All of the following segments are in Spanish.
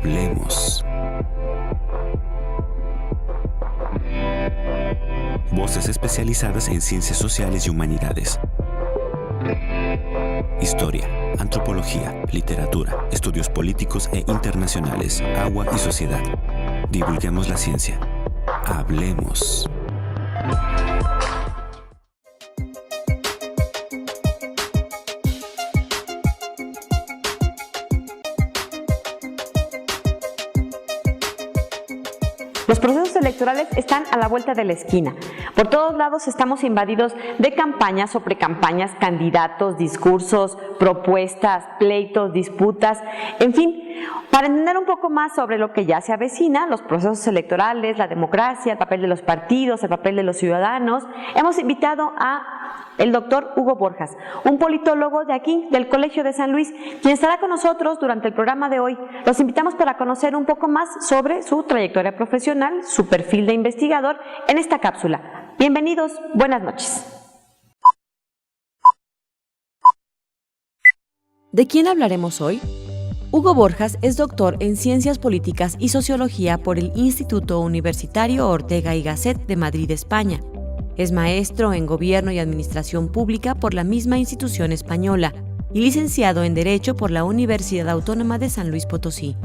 Hablemos. Voces especializadas en ciencias sociales y humanidades. Historia, antropología, literatura, estudios políticos e internacionales, agua y sociedad. Divulguemos la ciencia. Hablemos. Los procesos electorales están a la vuelta de la esquina. Por todos lados estamos invadidos de campañas o precampañas, candidatos, discursos, propuestas, pleitos, disputas, en fin. Para entender un poco más sobre lo que ya se avecina, los procesos electorales, la democracia, el papel de los partidos, el papel de los ciudadanos, hemos invitado a el doctor Hugo Borjas, un politólogo de aquí, del Colegio de San Luis, quien estará con nosotros durante el programa de hoy. Los invitamos para conocer un poco más sobre su trayectoria profesional, su perfil de investigador en esta cápsula. Bienvenidos, buenas noches. ¿De quién hablaremos hoy? Hugo Borjas es doctor en Ciencias Políticas y Sociología por el Instituto Universitario Ortega y Gasset de Madrid, España. Es maestro en Gobierno y Administración Pública por la misma institución española y licenciado en Derecho por la Universidad Autónoma de San Luis Potosí.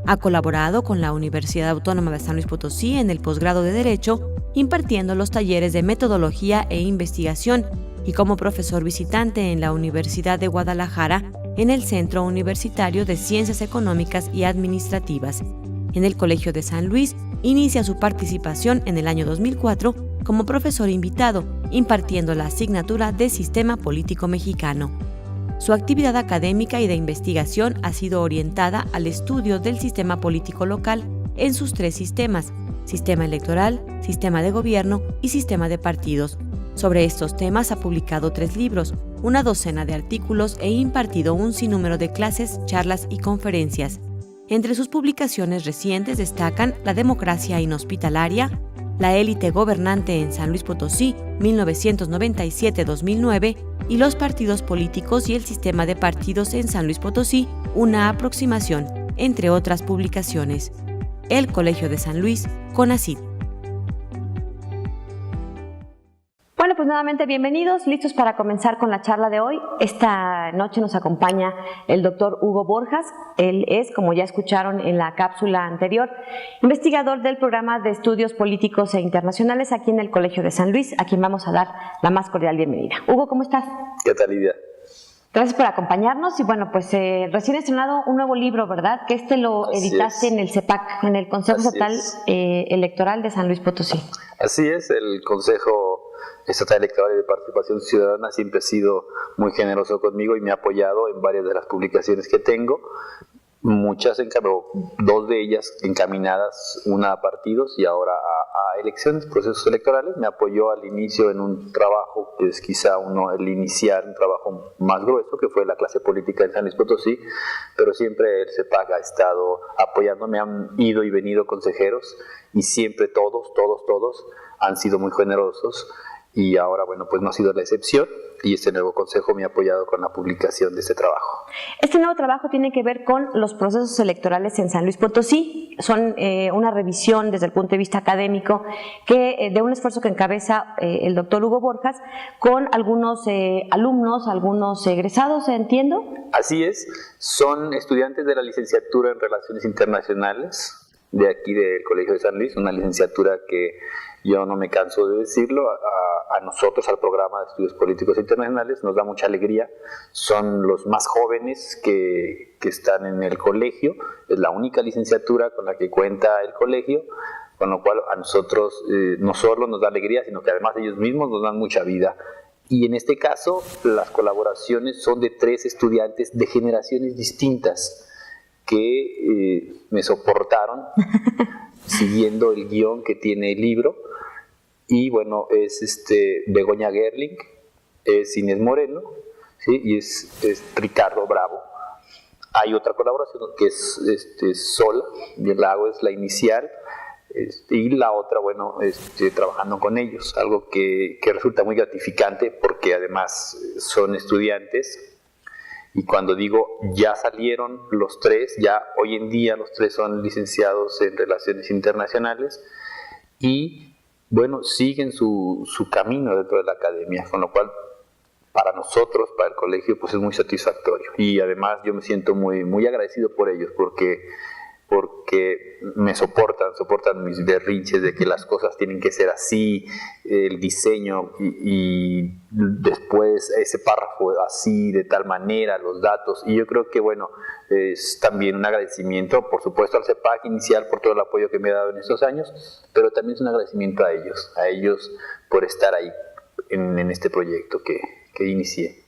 Ha colaborado con la Universidad Autónoma de San Luis Potosí en el posgrado de Derecho, impartiendo los talleres de metodología e investigación y como profesor visitante en la Universidad de Guadalajara en el Centro Universitario de Ciencias Económicas y Administrativas. En el Colegio de San Luis inicia su participación en el año 2004 como profesor invitado, impartiendo la asignatura de Sistema Político Mexicano. Su actividad académica y de investigación ha sido orientada al estudio del sistema político local en sus tres sistemas: sistema electoral, sistema de gobierno y sistema de partidos. Sobre estos temas ha publicado 3 libros, una docena de artículos e impartido un sinnúmero de clases, charlas y conferencias. Entre sus publicaciones recientes destacan La democracia inhospitalaria, La élite gobernante en San Luis Potosí, 1997-2009, y Los partidos políticos y el sistema de partidos en San Luis Potosí, una aproximación, entre otras publicaciones. El Colegio de San Luis, CONACYT. Bueno, pues nuevamente bienvenidos, listos para comenzar con la charla de hoy. Esta noche nos acompaña el doctor Hugo Borjas. Él es, como ya escucharon en la cápsula anterior, investigador del programa de estudios políticos e internacionales aquí en el Colegio de San Luis, a quien vamos a dar la más cordial bienvenida. Hugo, ¿cómo estás? ¿Qué tal, Lidia? Gracias por acompañarnos y bueno, pues recién estrenado un nuevo libro, ¿verdad? Que lo editaste en el CEPAC, en el Consejo Estatal Electoral de San Luis Potosí. Así es, el Consejo Estatal Electoral y de Participación Ciudadana siempre ha sido muy generoso conmigo y me ha apoyado en varias de las publicaciones que tengo. Muchas, 2 de ellas encaminadas, una a partidos y ahora a elecciones, procesos electorales. Me apoyó al inicio en un trabajo que es quizá el iniciar un trabajo más grueso, que fue la clase política en San Luis Potosí, pero siempre el CEPAC ha estado apoyándome, han ido y venido consejeros y siempre todos han sido muy generosos. Y ahora, bueno, pues no ha sido la excepción y este nuevo consejo me ha apoyado con la publicación de este trabajo. Este nuevo trabajo tiene que ver con los procesos electorales en San Luis Potosí. Son una revisión desde el punto de vista académico de un esfuerzo que encabeza el doctor Hugo Borjas con algunos alumnos, algunos egresados, ¿entiendo? Así es, son estudiantes de la licenciatura en Relaciones Internacionales de aquí del Colegio de San Luis, una licenciatura que yo no me canso de decirlo, a nosotros, al programa de estudios políticos internacionales, nos da mucha alegría. Son los más jóvenes que están en el colegio, es la única licenciatura con la que cuenta el colegio, con lo cual a nosotros no solo nos da alegría, sino que además ellos mismos nos dan mucha vida. Y en este caso, las colaboraciones son de 3 estudiantes de generaciones distintas que me soportaron siguiendo el guión que tiene el libro. Y bueno, es Begoña Gerling, es Inés Moreno, ¿sí? Y es Ricardo Bravo. Hay otra colaboración que es Sola, bien la hago, es la inicial, y la otra, bueno, trabajando con ellos, algo que resulta muy gratificante porque además son estudiantes Y cuando digo ya salieron los tres, ya hoy en día los tres son licenciados en Relaciones Internacionales y, bueno, siguen su camino dentro de la academia, con lo cual para nosotros, para el colegio, pues es muy satisfactorio. Y además yo me siento muy, muy agradecido por ellos, porque me soportan mis berrinches de que las cosas tienen que ser así, el diseño y después ese párrafo así, de tal manera, los datos. Y yo creo que, bueno, es también un agradecimiento, por supuesto, al CEPAC inicial por todo el apoyo que me ha dado en estos años, pero también es un agradecimiento a ellos por estar ahí en este proyecto que inicié.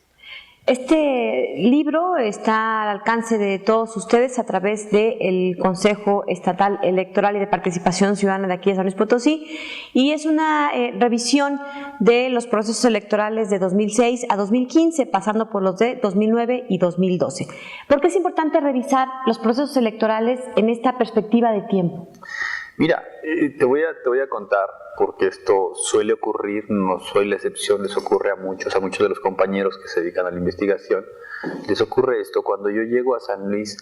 Este libro está al alcance de todos ustedes a través del Consejo Estatal Electoral y de Participación Ciudadana de aquí de San Luis Potosí, y es una revisión de los procesos electorales de 2006 a 2015, pasando por los de 2009 y 2012. ¿Por qué es importante revisar los procesos electorales en esta perspectiva de tiempo? Mira, te voy a contar, porque esto suele ocurrir, no soy la excepción, les ocurre a muchos de los compañeros que se dedican a la investigación, les ocurre esto. Cuando yo llego a San Luis,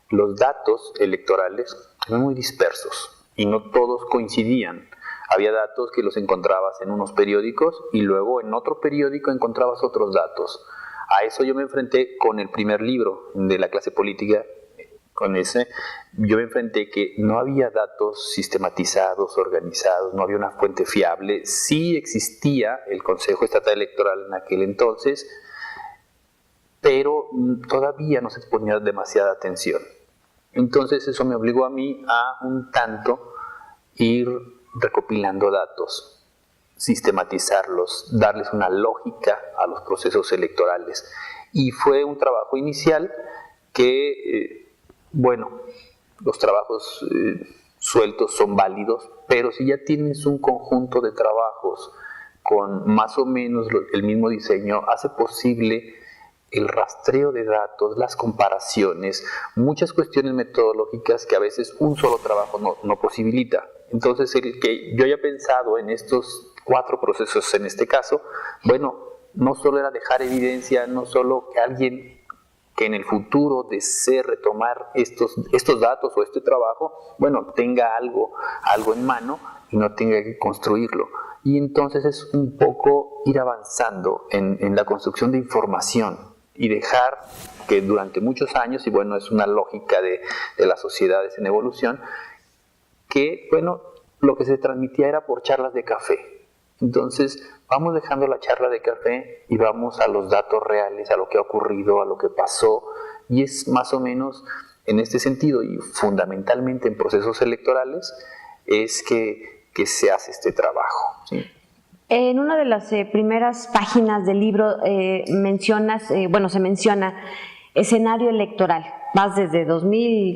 los datos electorales eran muy dispersos y no todos coincidían. Había datos que los encontrabas en unos periódicos y luego en otro periódico encontrabas otros datos. A eso yo me enfrenté con el primer libro de la clase política. Con ese, yo me enfrenté que no había datos sistematizados, organizados, no había una fuente fiable. Sí existía el Consejo Estatal Electoral en aquel entonces, pero todavía no se ponía demasiada atención. Entonces eso me obligó a mí a un tanto ir recopilando datos, sistematizarlos, darles una lógica a los procesos electorales. Y fue un trabajo inicial que... bueno, los trabajos sueltos son válidos, pero si ya tienes un conjunto de trabajos con más o menos el mismo diseño, hace posible el rastreo de datos, las comparaciones, muchas cuestiones metodológicas que a veces un solo trabajo no posibilita. Entonces, el que yo haya pensado en estos 4 procesos en este caso, bueno, no solo era dejar evidencia, no solo que alguien que en el futuro desee retomar estos datos o este trabajo, bueno, tenga algo en mano y no tenga que construirlo. Y entonces es un poco ir avanzando en la construcción de información y dejar que durante muchos años, y bueno, es una lógica de las sociedades en evolución, que, bueno, lo que se transmitía era por charlas de café. Entonces, vamos dejando la charla de café y vamos a los datos reales, a lo que ha ocurrido, a lo que pasó, y es más o menos en este sentido, y fundamentalmente en procesos electorales, es que se hace este trabajo, ¿sí? En una de las primeras páginas del libro se menciona escenario electoral. Vas desde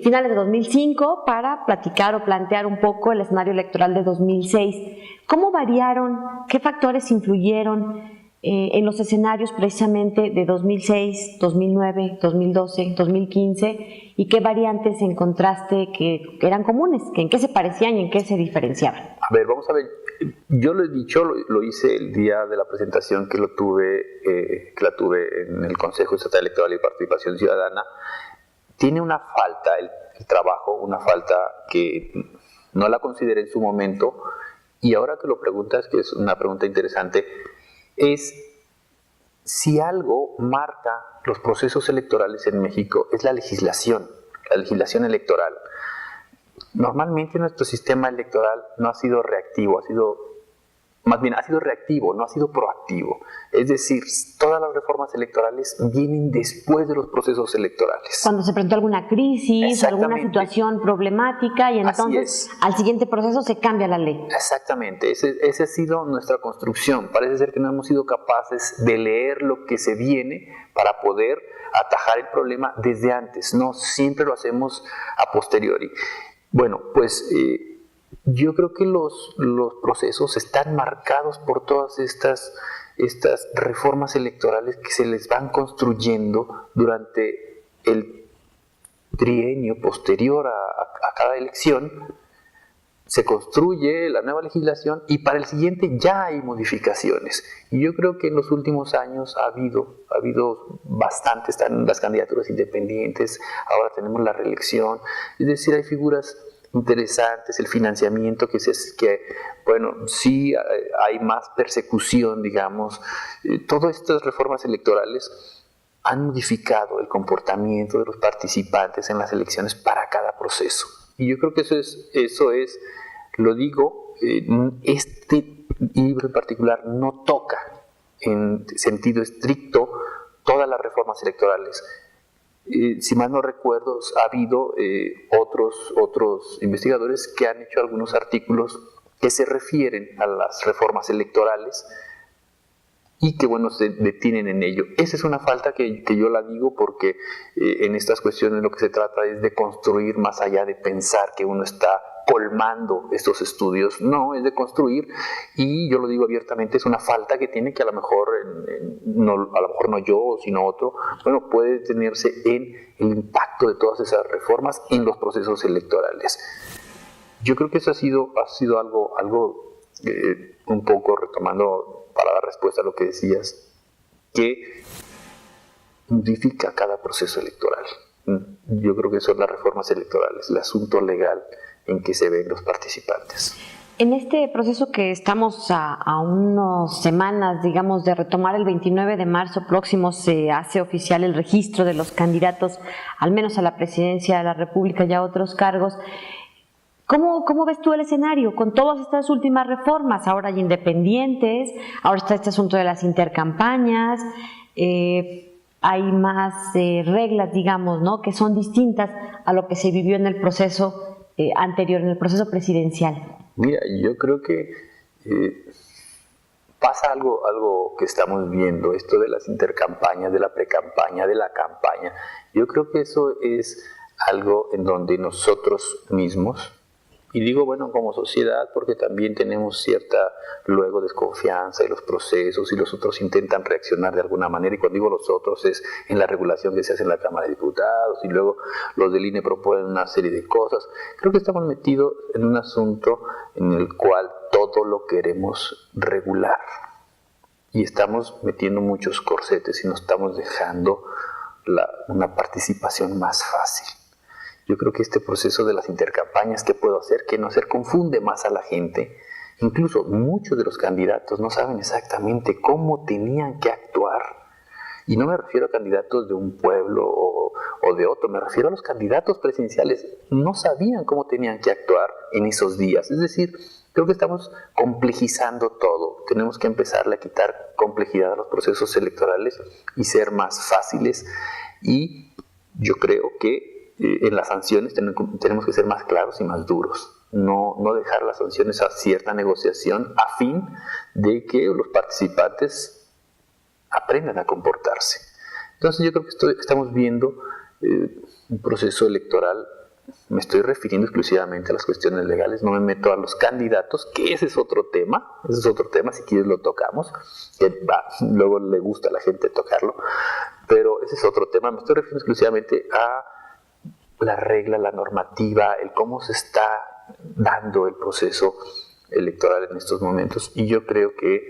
finales de 2005 para platicar o plantear un poco el escenario electoral de 2006. ¿Cómo variaron? ¿Qué factores influyeron en los escenarios precisamente de 2006, 2009, 2012, 2015? ¿Y qué variantes encontraste que eran comunes? ¿En qué se parecían y en qué se diferenciaban? A ver, vamos a ver. Yo lo he dicho, lo hice el día de la presentación que la tuve en el Consejo Estatal Electoral y Participación Ciudadana. Tiene una falta el trabajo, una falta que no la consideré en su momento, y ahora que lo preguntas, que es una pregunta interesante, es si algo marca los procesos electorales en México, es la legislación electoral. Normalmente nuestro sistema electoral no ha sido reactivo, ha sido reactivo, no ha sido proactivo. Es decir, todas las reformas electorales vienen después de los procesos electorales. Cuando se presentó alguna crisis, alguna situación problemática, y entonces al siguiente proceso se cambia la ley. Exactamente, esa ha sido nuestra construcción. Parece ser que no hemos sido capaces de leer lo que se viene para poder atajar el problema desde antes. No, siempre lo hacemos a posteriori. Bueno, pues yo creo que los procesos están marcados por todas estas reformas electorales que se les van construyendo durante el trienio posterior a cada elección, se construye la nueva legislación y para el siguiente ya hay modificaciones. Y yo creo que en los últimos años ha habido bastante, están las candidaturas independientes, ahora tenemos la reelección, es decir, hay figuras interesantes, el financiamiento bueno, sí hay más persecución, digamos. Todas estas reformas electorales han modificado el comportamiento de los participantes en las elecciones para cada proceso. Y yo creo que eso es, lo digo, este libro en particular no toca en sentido estricto todas las reformas electorales. Si mal no recuerdo, ha habido otros investigadores que han hecho algunos artículos que se refieren a las reformas electorales y que, bueno, se detienen en ello. Esa es una falta que yo la digo porque en estas cuestiones lo que se trata es de construir más allá de pensar que uno está colmando estos estudios. No, es de construir, y yo lo digo abiertamente, es una falta que tiene que a lo mejor no yo, sino otro, bueno, puede detenerse en el impacto de todas esas reformas en los procesos electorales. Yo creo que eso ha sido algo un poco retomando para dar respuesta a lo que decías, que modifica cada proceso electoral. Yo creo que son las reformas electorales, el asunto legal en que se ven los participantes. En este proceso que estamos a unas semanas, digamos, de retomar, el 29 de marzo próximo se hace oficial el registro de los candidatos, al menos a la presidencia de la República y a otros cargos. ¿Cómo ves tú el escenario con todas estas últimas reformas? Ahora hay independientes, ahora está este asunto de las intercampañas, hay más reglas, digamos, ¿no?, que son distintas a lo que se vivió en el proceso anterior, en el proceso presidencial. Mira, yo creo que pasa algo que estamos viendo, esto de las intercampañas, de la precampaña, de la campaña. Yo creo que eso es algo en donde nosotros mismos, y digo, bueno, como sociedad, porque también tenemos cierta, luego, desconfianza en los procesos y los otros intentan reaccionar de alguna manera, y cuando digo los otros es en la regulación que se hace en la Cámara de Diputados, y luego los del INE proponen una serie de cosas. Creo que estamos metidos en un asunto en el cual todo lo queremos regular, y estamos metiendo muchos corsetes y nos estamos dejando una participación más fácil. Yo creo que este proceso de las intercampañas, ¿qué puedo hacer? ¿Qué no hacer? Confunde más a la gente. Incluso muchos de los candidatos no saben exactamente cómo tenían que actuar. Y no me refiero a candidatos de un pueblo o de otro, me refiero a los candidatos presidenciales. No sabían cómo tenían que actuar en esos días. Es decir, creo que estamos complejizando todo. Tenemos que empezarle a quitar complejidad a los procesos electorales y ser más fáciles. Y yo creo que en las sanciones tenemos que ser más claros y más duros. No dejar las sanciones a cierta negociación a fin de que los participantes aprendan a comportarse. Entonces yo creo que estamos viendo un proceso electoral. Me estoy refiriendo exclusivamente a las cuestiones legales, no me meto a los candidatos, que ese es otro tema, si quieres lo tocamos, que luego le gusta a la gente tocarlo, pero ese es otro tema. Me estoy refiriendo exclusivamente a la regla, la normativa, el cómo se está dando el proceso electoral en estos momentos. Y yo creo que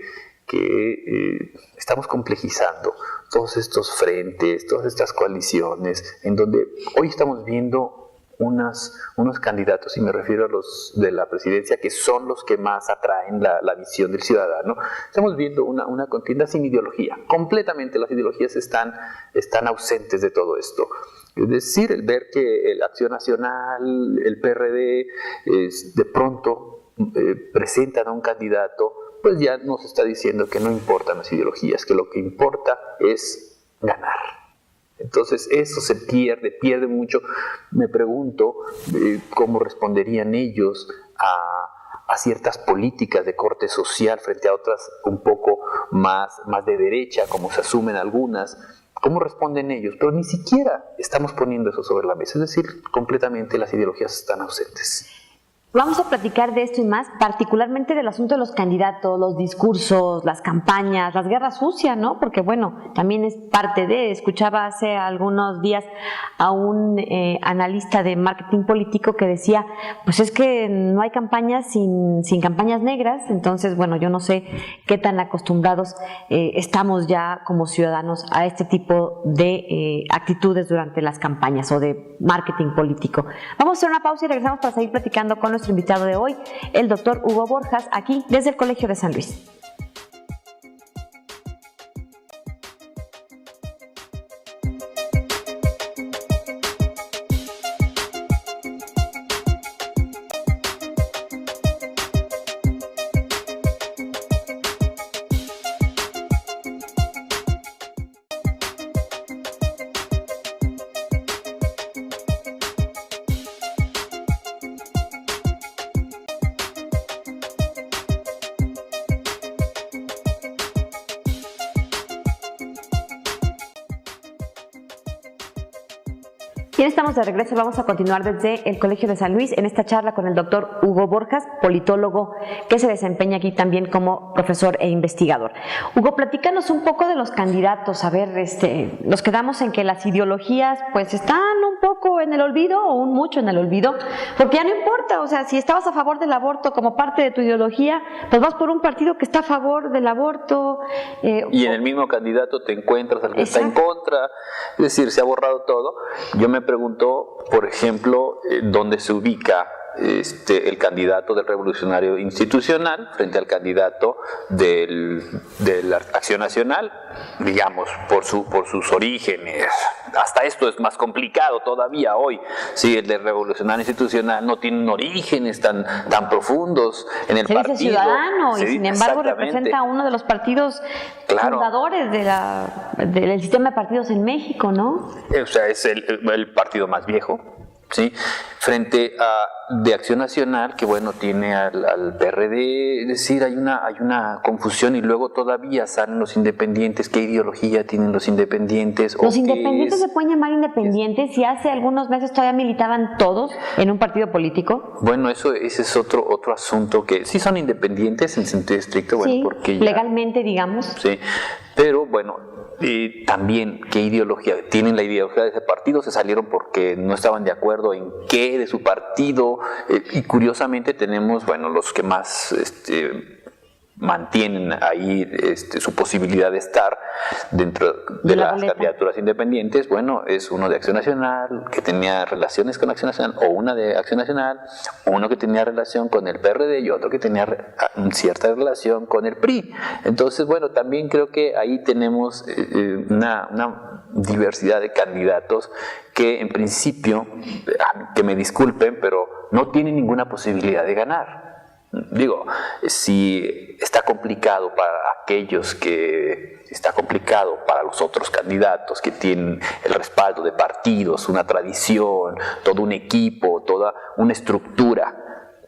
estamos complejizando todos estos frentes, todas estas coaliciones, en donde hoy estamos viendo unos candidatos, y me refiero a los de la presidencia, que son los que más atraen la visión del ciudadano. Estamos viendo una contienda sin ideología. Completamente las ideologías están ausentes de todo esto. Es decir, el ver que la Acción Nacional, el PRD, de pronto presentan a un candidato, pues ya nos está diciendo que no importan las ideologías, que lo que importa es ganar. Entonces eso se pierde mucho. Me pregunto cómo responderían ellos a ciertas políticas de corte social frente a otras un poco más de derecha, como se asumen algunas. ¿Cómo responden ellos? Pero ni siquiera estamos poniendo eso sobre la mesa. Es decir, completamente las ideologías están ausentes. Vamos a platicar de esto y más, particularmente del asunto de los candidatos, los discursos, las campañas, las guerras sucias, ¿no? Porque bueno, también es parte de, escuchaba hace algunos días a un analista de marketing político que decía, pues es que no hay campañas sin campañas negras, entonces bueno, yo no sé qué tan acostumbrados estamos ya como ciudadanos a este tipo de actitudes durante las campañas o de marketing político. Vamos a hacer una pausa y regresamos para seguir platicando con nuestro invitado de hoy, el doctor Hugo Borjas, aquí desde el Colegio de San Luis. Bien, estamos de regreso, vamos a continuar desde el Colegio de San Luis en esta charla con el doctor Hugo Borjas, politólogo que se desempeña aquí también como profesor e investigador. Hugo, platícanos un poco de los candidatos. A ver, nos quedamos en que las ideologías pues están un poco en el olvido o un mucho en el olvido, porque ya no importa, o sea, si estabas a favor del aborto como parte de tu ideología, pues vas por un partido que está a favor del aborto. Y en el mismo candidato te encuentras al que está en contra, es decir, se ha borrado todo. Yo me pregunto, por ejemplo, dónde se ubica el candidato del Revolucionario Institucional frente al candidato de la Acción Nacional, digamos, por sus orígenes. Hasta esto es más complicado todavía hoy. Sí, el del Revolucionario Institucional no tiene orígenes tan profundos en el partido. Se dice Ciudadano y sin embargo representa a uno de los partidos fundadores del sistema de partidos en México, ¿no? O sea, es el partido más viejo. ¿Sí? Frente a de Acción Nacional, que bueno, tiene al PRD, es decir, hay una confusión, y luego todavía salen los independientes. ¿Qué ideología tienen los independientes? Los independientes se pueden llamar independientes si hace algunos meses todavía militaban todos en un partido político. Bueno, ese es otro asunto, que sí son independientes en sentido estricto, bueno, sí, porque ya, legalmente, digamos. Sí, pero bueno, también, ¿qué ideología? Tienen la ideología de ese partido, se salieron porque no estaban de acuerdo en qué de su partido, y curiosamente tenemos, bueno, los que más mantienen ahí su posibilidad de estar dentro de las candidaturas independientes. Bueno, es uno de Acción Nacional, que tenía relaciones con Acción Nacional, o una de Acción Nacional, uno que tenía relación con el PRD y otro que tenía cierta relación con el PRI. Entonces, bueno, también creo que ahí tenemos una diversidad de candidatos que en principio, que me disculpen, pero no tienen ninguna posibilidad de ganar. Digo, si está complicado para aquellos está complicado para los otros candidatos que tienen el respaldo de partidos, una tradición, todo un equipo, toda una estructura,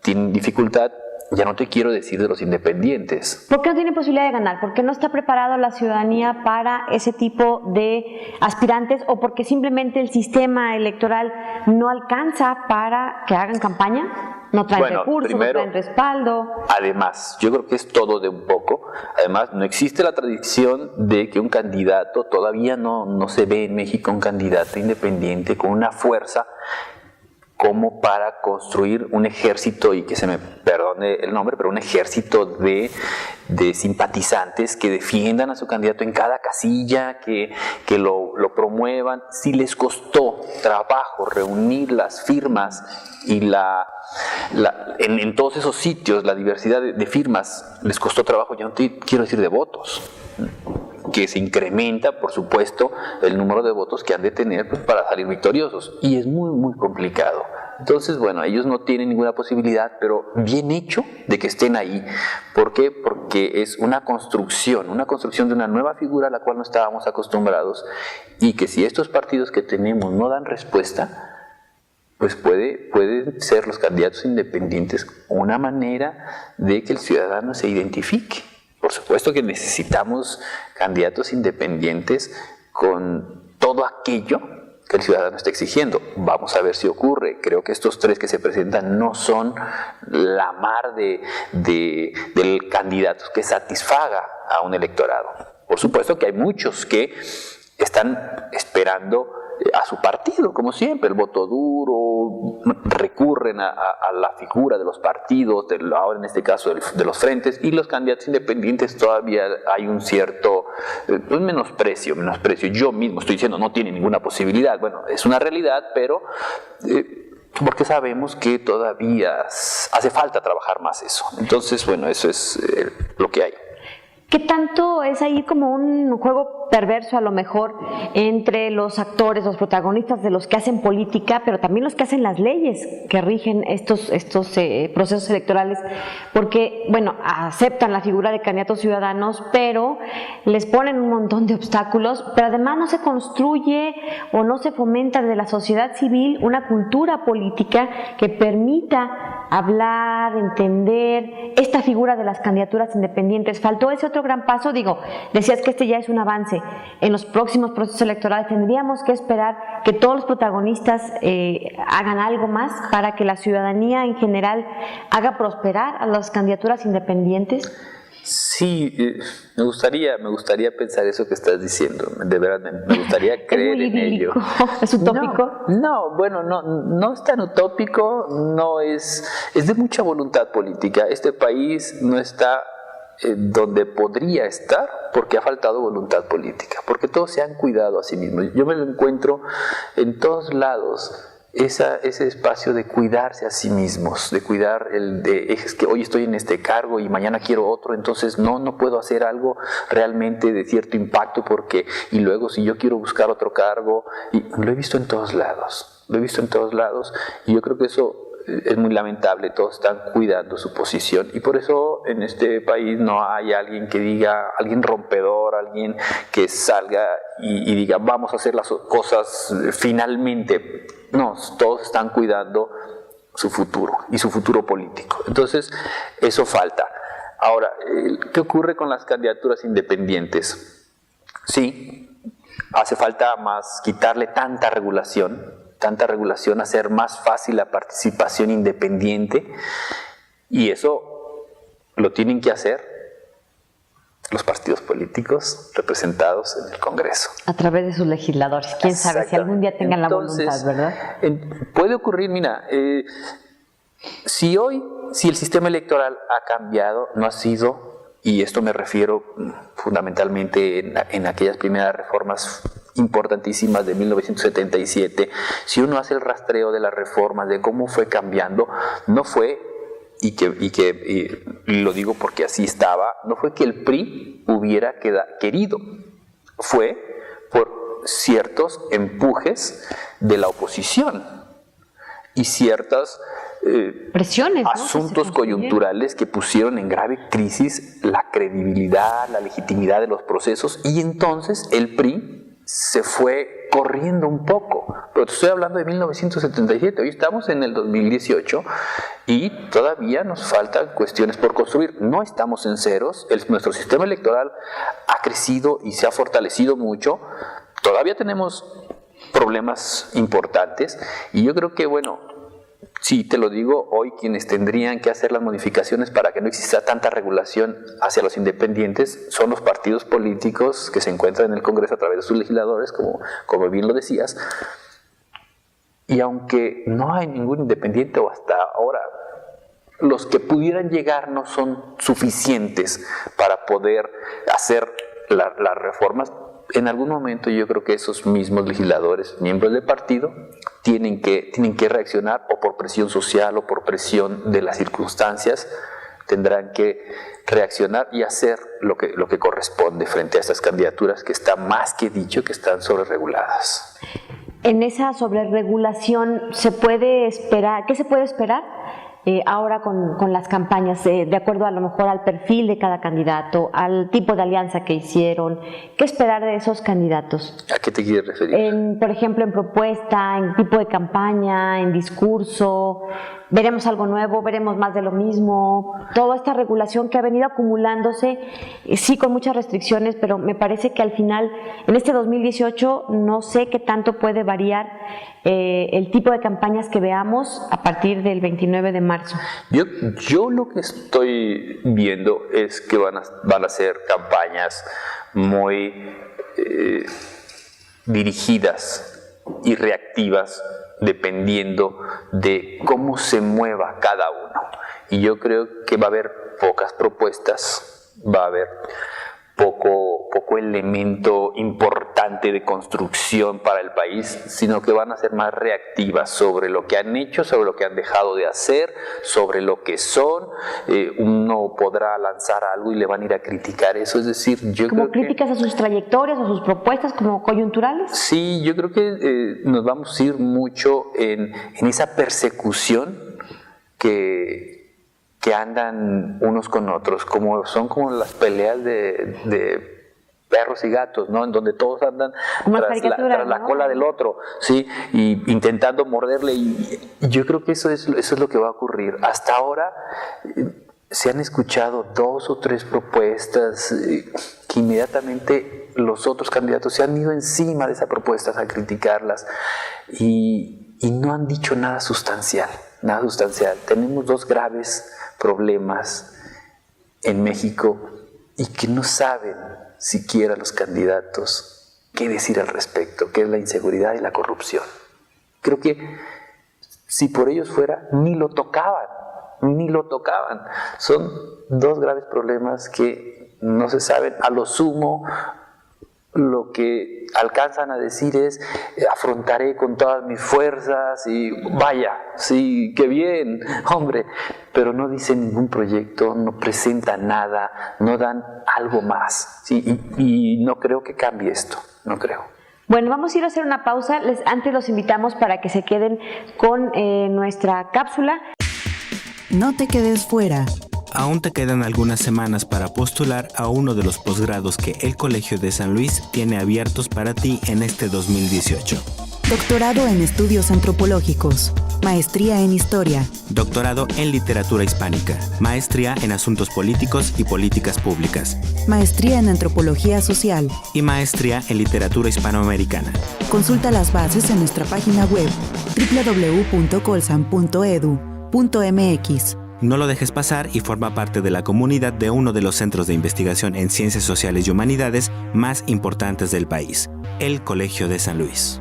tienen dificultad. Ya no te quiero decir de los independientes. ¿Por qué no tiene posibilidad de ganar? ¿Por qué no está preparada la ciudadanía para ese tipo de aspirantes? ¿O porque simplemente el sistema electoral no alcanza para que hagan campaña? ¿No traen recursos, primero, no traen respaldo? Además, yo creo que es todo de un poco. Además, no existe la tradición de que un candidato, todavía no se ve en México un candidato independiente con una fuerza como para construir un ejército, y que se me perdone el nombre, pero un ejército de simpatizantes que defiendan a su candidato en cada casilla, que lo promuevan. Si les costó trabajo reunir las firmas y en todos esos sitios, la diversidad de firmas, les costó trabajo, ya no te quiero decir de votos, que se incrementa, por supuesto, el número de votos que han de tener para salir victoriosos, y es muy, muy complicado. Entonces, bueno, ellos no tienen ninguna posibilidad, pero bien hecho de que estén ahí. ¿Por qué? Porque es una construcción de una nueva figura a la cual no estábamos acostumbrados, y que si estos partidos que tenemos no dan respuesta, pues pueden ser los candidatos independientes una manera de que el ciudadano se identifique. Por supuesto que necesitamos candidatos independientes con todo aquello que el ciudadano está exigiendo. Vamos a ver si ocurre. Creo que estos 3 que se presentan no son la mar del candidato que satisfaga a un electorado. Por supuesto que hay muchos que están esperando a su partido, como siempre, el voto duro, recurren a la figura de los partidos, ahora en este caso de los frentes, y los candidatos independientes todavía hay un cierto menosprecio. Yo mismo estoy diciendo no tiene ninguna posibilidad. Bueno, es una realidad, pero porque sabemos que todavía hace falta trabajar más eso. Entonces, bueno, eso es lo que hay. ¿Qué tanto es ahí como un juego perverso a lo mejor entre los actores, los protagonistas de los que hacen política, pero también los que hacen las leyes que rigen estos procesos electorales? Porque, bueno, aceptan la figura de candidatos ciudadanos, pero les ponen un montón de obstáculos, pero además no se construye o no se fomenta desde la sociedad civil una cultura política que permita hablar, entender esta figura de las candidaturas independientes. Faltó ese otro gran paso. Digo, decías que este ya es un avance. En los próximos procesos electorales tendríamos que esperar que todos los protagonistas hagan algo más para que la ciudadanía en general haga prosperar a las candidaturas independientes. Sí, me gustaría pensar eso que estás diciendo. De verdad, me gustaría creer en ello. ¿Es utópico? No, bueno, no es tan utópico, no es de mucha voluntad política. Este país no está donde podría estar porque ha faltado voluntad política, porque todos se han cuidado a sí mismos. Yo me lo encuentro en todos lados, ese espacio de cuidarse a sí mismos, de cuidar es que hoy estoy en este cargo y mañana quiero otro, entonces no puedo hacer algo realmente de cierto impacto y luego si yo quiero buscar otro cargo, y lo he visto en todos lados, y yo creo que eso es muy lamentable. Todos están cuidando su posición y por eso en este país no hay alguien que diga, alguien rompedor, alguien que salga y diga vamos a hacer las cosas finalmente. No, todos están cuidando su futuro y su futuro político. Entonces eso falta. Ahora, ¿qué ocurre con las candidaturas independientes? Sí, hace falta más quitarle tanta regulación, hacer más fácil la participación independiente, y eso lo tienen que hacer los partidos políticos representados en el Congreso. A través de sus legisladores. ¿Quién sabe si algún día tengan la voluntad, verdad? Puede ocurrir, mira, si el sistema electoral ha cambiado, no ha sido, y esto me refiero fundamentalmente en aquellas primeras reformas importantísimas de 1977, si uno hace el rastreo de las reformas, de cómo fue cambiando, no fue, y lo digo porque así estaba, no fue que el PRI hubiera querido, fue por ciertos empujes de la oposición y ciertas presiones, asuntos coyunturales que pusieron en grave crisis la credibilidad, la legitimidad de los procesos, y entonces el PRI se fue corriendo un poco. Pero te estoy hablando de 1977, hoy estamos en el 2018 y todavía nos faltan cuestiones por construir. No estamos en ceros, nuestro sistema electoral ha crecido y se ha fortalecido mucho. Todavía tenemos problemas importantes y yo creo que, bueno, sí, te lo digo, hoy quienes tendrían que hacer las modificaciones para que no exista tanta regulación hacia los independientes son los partidos políticos que se encuentran en el Congreso a través de sus legisladores, como bien lo decías. Y aunque no hay ningún independiente o hasta ahora, los que pudieran llegar no son suficientes para poder hacer las reformas. En algún momento yo creo que esos mismos legisladores, miembros del partido, tienen que reaccionar, o por presión social o por presión de las circunstancias, tendrán que reaccionar y hacer lo que corresponde frente a estas candidaturas que está más que dicho que están sobrereguladas. En esa sobreregulación, ¿se puede esperar? ¿Qué se puede esperar ahora con las campañas, de acuerdo a lo mejor al perfil de cada candidato, al tipo de alianza que hicieron? ¿Qué esperar de esos candidatos? ¿A qué te quieres referir? Por ejemplo, en propuesta, en tipo de campaña, en discurso, veremos algo nuevo, veremos más de lo mismo, toda esta regulación que ha venido acumulándose, sí con muchas restricciones, pero me parece que al final, en este 2018, no sé qué tanto puede variar el tipo de campañas que veamos a partir del 29 de marzo. Yo lo que estoy viendo es que van a ser campañas muy dirigidas y reactivas dependiendo de cómo se mueva cada uno. Y yo creo que va a haber pocas propuestas, va a haber poco elemento importante de construcción para el país, sino que van a ser más reactivas sobre lo que han hecho, sobre lo que han dejado de hacer, sobre lo que son. Uno podrá lanzar algo y le van a ir a criticar eso, es decir, yo ¿como creo críticas a sus trayectorias o sus propuestas como coyunturales? Sí, yo creo que nos vamos a ir mucho en esa persecución que andan unos con otros, son como las peleas de perros y gatos, ¿no? En donde todos andan tras la cola del otro, ¿sí? Y intentando morderle, y yo creo que eso es lo que va a ocurrir. Hasta ahora se han escuchado 2 o 3 propuestas que inmediatamente los otros candidatos se han ido encima de esas propuestas a criticarlas y no han dicho nada sustancial, nada sustancial. Tenemos 2 graves problemas en México y que no saben siquiera los candidatos qué decir al respecto, que es la inseguridad y la corrupción. Creo que si por ellos fuera, ni lo tocaban. Son 2 graves problemas que no se saben. A lo sumo, lo que alcanzan a decir es: afrontaré con todas mis fuerzas y vaya, sí, qué bien, hombre, pero no dicen ningún proyecto, no presentan nada, no dan algo más, ¿sí? Y no creo que cambie esto, no creo. Bueno, vamos a ir a hacer una pausa. Antes los invitamos para que se queden con nuestra cápsula. No te quedes fuera. Aún te quedan algunas semanas para postular a uno de los posgrados que el Colegio de San Luis tiene abiertos para ti en este 2018. Doctorado en Estudios Antropológicos, Maestría en Historia, Doctorado en Literatura Hispánica, Maestría en Asuntos Políticos y Políticas Públicas, Maestría en Antropología Social y Maestría en Literatura Hispanoamericana. Consulta las bases en nuestra página web www.colsan.edu.mx. No lo dejes pasar y forma parte de la comunidad de uno de los centros de investigación en ciencias sociales y humanidades más importantes del país, el Colegio de San Luis.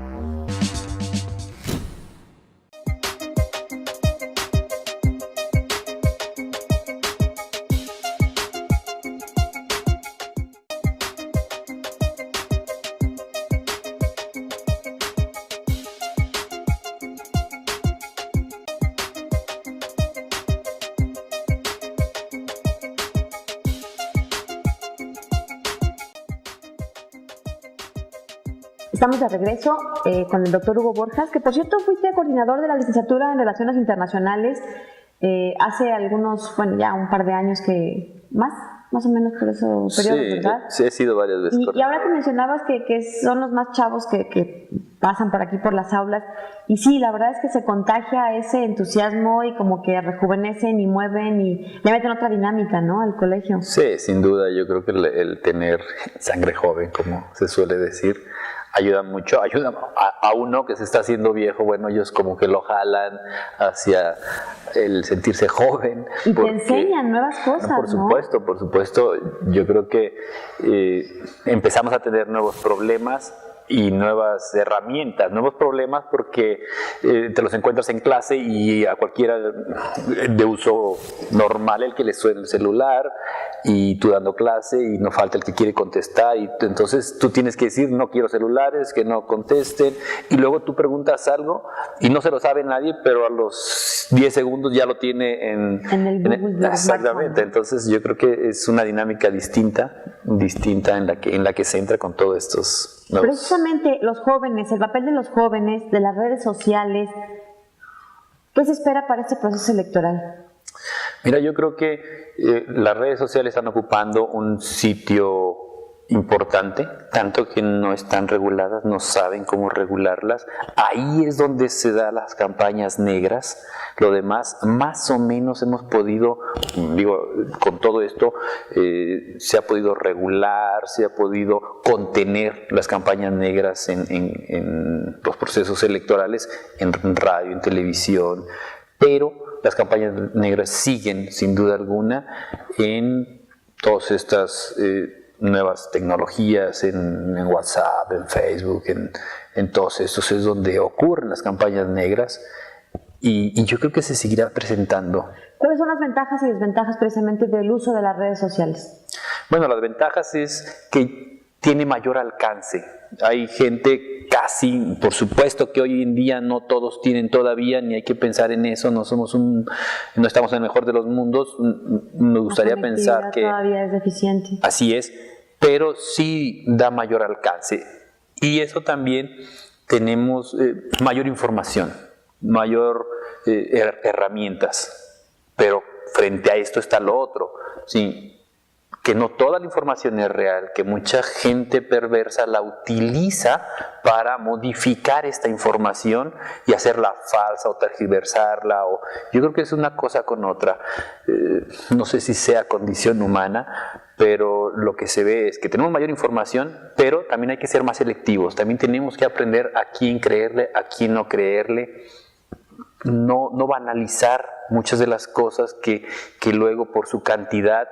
Estamos de regreso con el doctor Hugo Borjas, que por cierto fuiste coordinador de la licenciatura en Relaciones Internacionales hace algunos, ya un par de años que más o menos por eso periodo, ¿verdad? Sí, he sido varias veces. Y ahora que mencionabas que son los más chavos que pasan por aquí por las aulas, y sí, la verdad es que se contagia ese entusiasmo y como que rejuvenecen y mueven y le meten otra dinámica, ¿no?, al colegio. Sí, sin duda, yo creo que el tener sangre joven, como se suele decir, ayuda mucho, ayuda a uno que se está haciendo viejo, bueno, ellos como que lo jalan hacia el sentirse joven. Y te enseñan nuevas cosas, ¿no? Por supuesto, yo creo que empezamos a tener nuevos problemas y nuevas herramientas, nuevos problemas porque te los encuentras en clase y a cualquiera de uso normal el que le suena el celular y tú dando clase y no falta el que quiere contestar y entonces tú tienes que decir no quiero celulares, que no contesten y luego tú preguntas algo y no se lo sabe nadie, pero a los 10 segundos ya lo tiene en el Google. Exactamente, entonces yo creo que es una dinámica distinta en la que se entra con todos estos nuevos. Precisamente los jóvenes, el papel de los jóvenes, de las redes sociales, ¿qué se espera para este proceso electoral? Mira, yo creo que las redes sociales están ocupando un sitio importante, tanto que no están reguladas, no saben cómo regularlas. Ahí es donde se dan las campañas negras. Lo demás, más o menos hemos podido, con todo esto, se ha podido regular, se ha podido contener las campañas negras en los procesos electorales, en radio, en televisión, pero las campañas negras siguen, sin duda alguna, en todas estas nuevas tecnologías, en WhatsApp, en Facebook, en todos estos es donde ocurren las campañas negras, y yo creo que se seguirá presentando. ¿Cuáles son las ventajas y desventajas precisamente del uso de las redes sociales? Bueno, las ventajas es que tiene mayor alcance. Hay gente casi, por supuesto que hoy en día no todos tienen todavía, ni hay que pensar en eso, no estamos en el mejor de los mundos. Nos gustaría pensar que todavía es deficiente. Así es, pero sí da mayor alcance. Y eso también tenemos mayor información, mayor herramientas. Pero frente a esto está lo otro, ¿sí? Que no toda la información es real, que mucha gente perversa la utiliza para modificar esta información y hacerla falsa o tergiversarla. Yo creo que es una cosa con otra. No sé si sea condición humana, pero lo que se ve es que tenemos mayor información, pero también hay que ser más selectivos. También tenemos que aprender a quién creerle, a quién no creerle. No banalizar muchas de las cosas que luego por su cantidad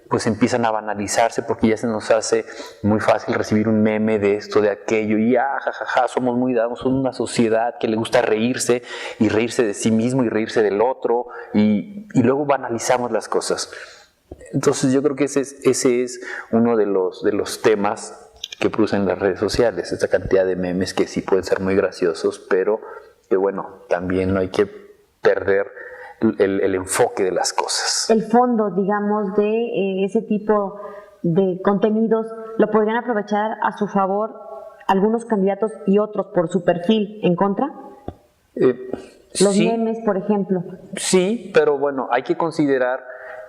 pues empiezan a banalizarse, porque ya se nos hace muy fácil recibir un meme de esto, de aquello, y jajaja, somos muy dados, somos una sociedad que le gusta reírse, y reírse de sí mismo y reírse del otro, y luego banalizamos las cosas. Entonces yo creo que ese es uno de los temas que producen las redes sociales, esta cantidad de memes que sí pueden ser muy graciosos, pero que bueno, también no hay que perder el enfoque de las cosas. El fondo, digamos, de ese tipo de contenidos, ¿lo podrían aprovechar a su favor algunos candidatos y otros por su perfil en contra? Los sí, memes, por ejemplo. Sí, pero bueno, hay que considerar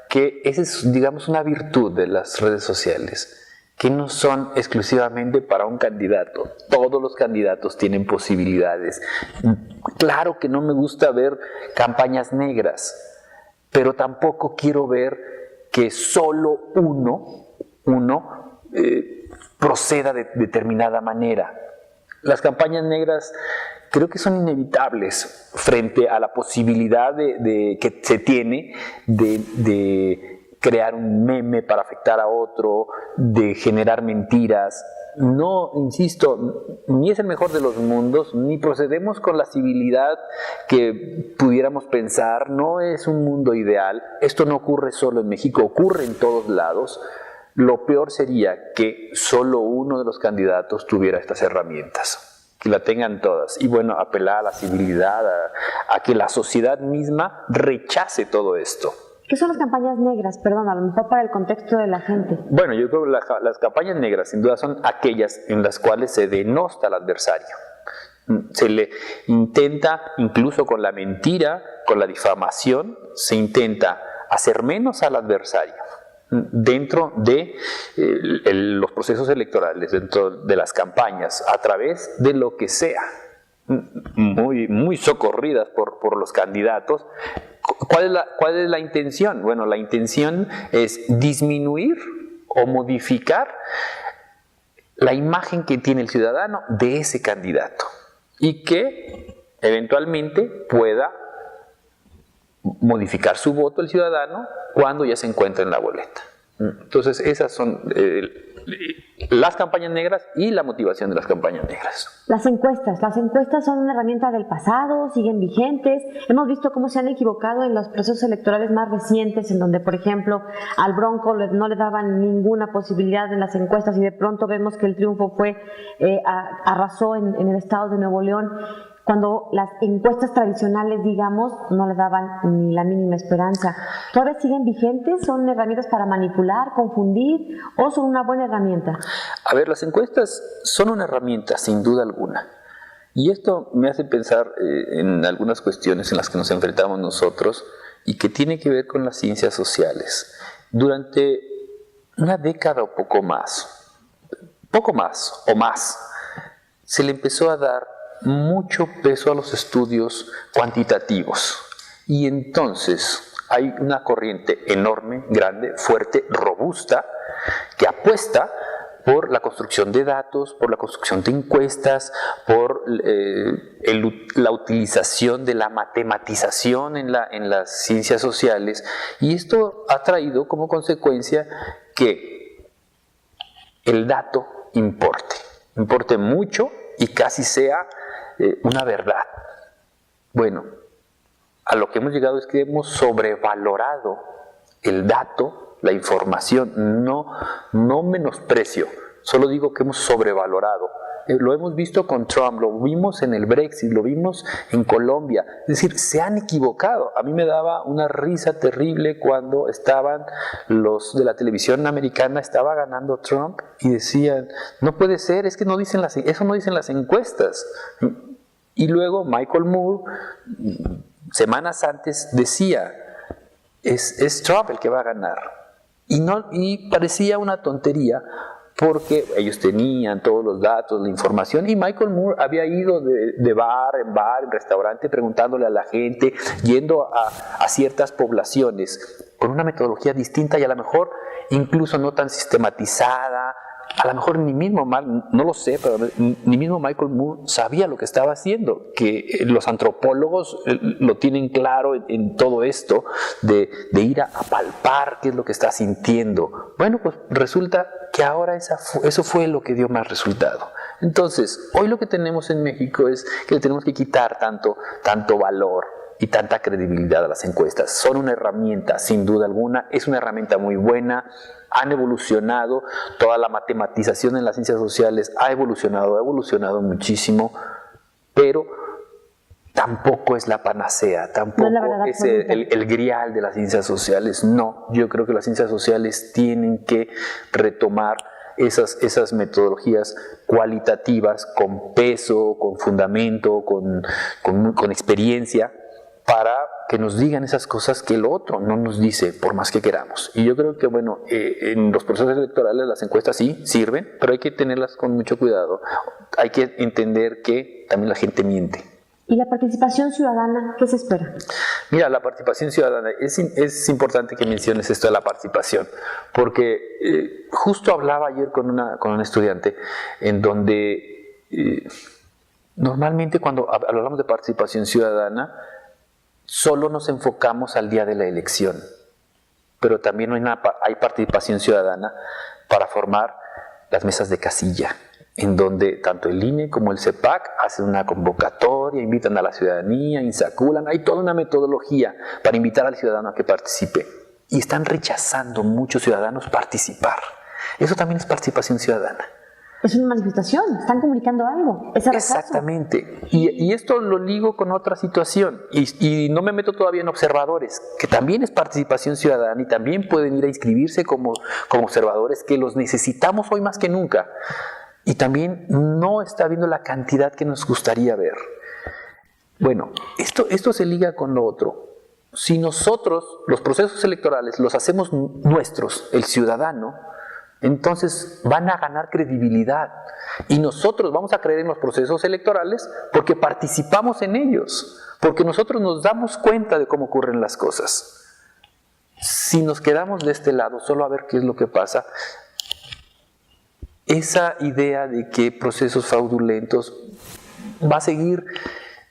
que esa es, digamos, una virtud de las redes sociales, que no son exclusivamente para un candidato. Todos los candidatos tienen posibilidades. Claro que no me gusta ver campañas negras, pero tampoco quiero ver que solo uno proceda de determinada manera. Las campañas negras creo que son inevitables frente a la posibilidad que se tiene de crear un meme para afectar a otro, de generar mentiras. No, insisto, ni es el mejor de los mundos, ni procedemos con la civilidad que pudiéramos pensar, no es un mundo ideal. Esto no ocurre solo en México, ocurre en todos lados. Lo peor sería que solo uno de los candidatos tuviera estas herramientas, que la tengan todas. Y bueno, apelar a la civilidad, a que la sociedad misma rechace todo esto. ¿Qué son las campañas negras? Perdón, a lo mejor para el contexto de la gente. Bueno, yo creo que las campañas negras sin duda son aquellas en las cuales se denosta al adversario. Se le intenta, incluso con la mentira, con la difamación, se intenta hacer menos al adversario dentro de los procesos electorales, dentro de las campañas, a través de lo que sea, muy socorridas por los candidatos. ¿Cuál es la intención? Bueno, la intención es disminuir o modificar la imagen que tiene el ciudadano de ese candidato y que eventualmente pueda modificar su voto el ciudadano cuando ya se encuentra en la boleta. Entonces esas son las campañas negras y la motivación de las campañas negras. Las encuestas son una herramienta del pasado, siguen vigentes. Hemos visto cómo se han equivocado en los procesos electorales más recientes, en donde, por ejemplo, al Bronco no le daban ninguna posibilidad en las encuestas y de pronto vemos que el triunfo arrasó en el estado de Nuevo León, cuando las encuestas tradicionales, digamos, no les daban ni la mínima esperanza. ¿Todavía siguen vigentes? ¿Son herramientas para manipular, confundir o son una buena herramienta? A ver, las encuestas son una herramienta, sin duda alguna. Y esto me hace pensar en algunas cuestiones en las que nos enfrentamos nosotros y que tiene que ver con las ciencias sociales. Durante una década o poco más, poco más o más, se le empezó a dar mucho peso a los estudios cuantitativos. Y entonces hay una corriente enorme, grande, fuerte, robusta, que apuesta por la construcción de datos, por la construcción de encuestas, por la utilización de la matematización en las ciencias sociales. Y esto ha traído como consecuencia que el dato importe mucho y casi sea una verdad. Bueno, a lo que hemos llegado es que hemos sobrevalorado el dato, la información, no menosprecio, solo digo que hemos sobrevalorado. Lo hemos visto con Trump, lo vimos en el Brexit, lo vimos en Colombia. Es decir, se han equivocado. A mí me daba una risa terrible cuando estaban los de la televisión americana, estaba ganando Trump y decían, no puede ser, es que eso no dicen las encuestas. Y luego Michael Moore, semanas antes, decía, es Trump el que va a ganar. Y parecía una tontería, porque ellos tenían todos los datos, la información, y Michael Moore había ido de bar en restaurante, preguntándole a la gente, yendo a ciertas poblaciones, con una metodología distinta y a lo mejor incluso no tan sistematizada. A lo mejor ni mismo, no lo sé, pero ni mismo Michael Moore sabía lo que estaba haciendo, que los antropólogos lo tienen claro en todo esto, de ir a palpar qué es lo que está sintiendo. Bueno, pues resulta que ahora eso fue lo que dio más resultado. Entonces, hoy lo que tenemos en México es que le tenemos que quitar tanto valor y tanta credibilidad a las encuestas. Son una herramienta, sin duda alguna, es una herramienta muy buena, han evolucionado, toda la matematización en las ciencias sociales ha evolucionado muchísimo, pero tampoco es la panacea, tampoco es el grial de las ciencias sociales. No, yo creo que las ciencias sociales tienen que retomar esas metodologías cualitativas con peso, con fundamento, con experiencia, para que nos digan esas cosas que el otro no nos dice, por más que queramos. Y yo creo que, bueno, en los procesos electorales las encuestas sí sirven, pero hay que tenerlas con mucho cuidado. Hay que entender que también la gente miente. ¿Y la participación ciudadana, qué se espera? Mira, la participación ciudadana, es importante que menciones esto de la participación, porque justo hablaba ayer con un estudiante en donde normalmente cuando hablamos de participación ciudadana, solo nos enfocamos al día de la elección, pero también hay participación ciudadana para formar las mesas de casilla, en donde tanto el INE como el CEPAC hacen una convocatoria, invitan a la ciudadanía, insaculan, hay toda una metodología para invitar al ciudadano a que participe. Y están rechazando muchos ciudadanos participar. Eso también es participación ciudadana. Es una manifestación, están comunicando algo. Exactamente. Y esto lo ligo con otra situación. Y no me meto todavía en observadores, que también es participación ciudadana y también pueden ir a inscribirse como observadores, que los necesitamos hoy más que nunca. Y también no está habiendo la cantidad que nos gustaría ver. Bueno, esto se liga con lo otro. Si nosotros los procesos electorales los hacemos nuestros, el ciudadano, entonces van a ganar credibilidad. Y nosotros vamos a creer en los procesos electorales porque participamos en ellos, porque nosotros nos damos cuenta de cómo ocurren las cosas. Si nos quedamos de este lado solo a ver qué es lo que pasa, esa idea de que procesos fraudulentos va a seguir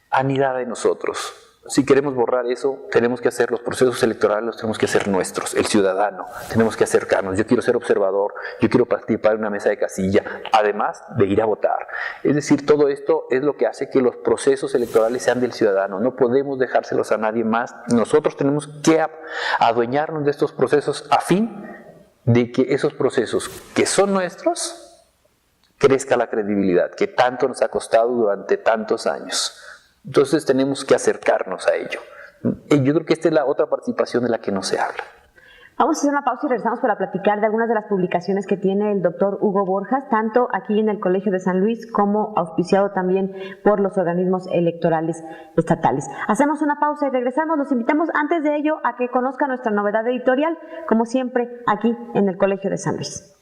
anidada en nosotros. Si queremos borrar eso, tenemos que hacer los procesos electorales, los tenemos que hacer nuestros, el ciudadano, tenemos que acercarnos. Yo quiero ser observador, yo quiero participar en una mesa de casilla, además de ir a votar. Es decir, todo esto es lo que hace que los procesos electorales sean del ciudadano. No podemos dejárselos a nadie más. Nosotros tenemos que adueñarnos de estos procesos a fin de que esos procesos que son nuestros crezca la credibilidad que tanto nos ha costado durante tantos años. Entonces tenemos que acercarnos a ello. Y yo creo que esta es la otra participación de la que no se habla. Vamos a hacer una pausa y regresamos para platicar de algunas de las publicaciones que tiene el doctor Hugo Borjas, tanto aquí en el Colegio de San Luis como auspiciado también por los organismos electorales estatales. Hacemos una pausa y regresamos. Los invitamos antes de ello a que conozcan nuestra novedad editorial, como siempre, aquí en el Colegio de San Luis.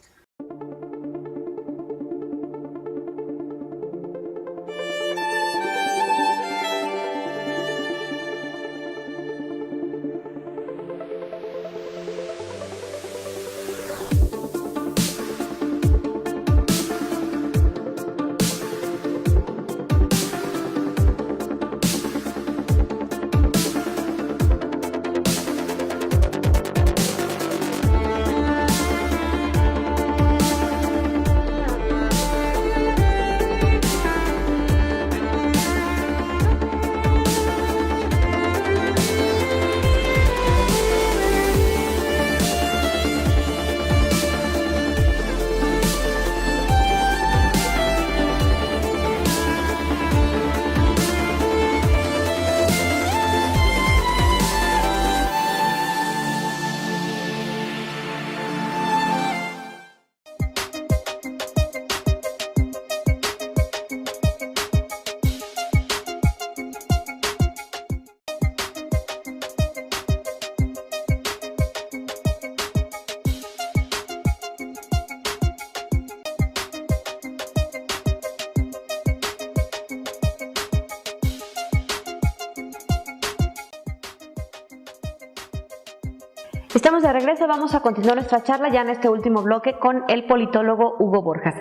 Estamos de regreso, vamos a continuar nuestra charla ya en este último bloque con el politólogo Hugo Borjas.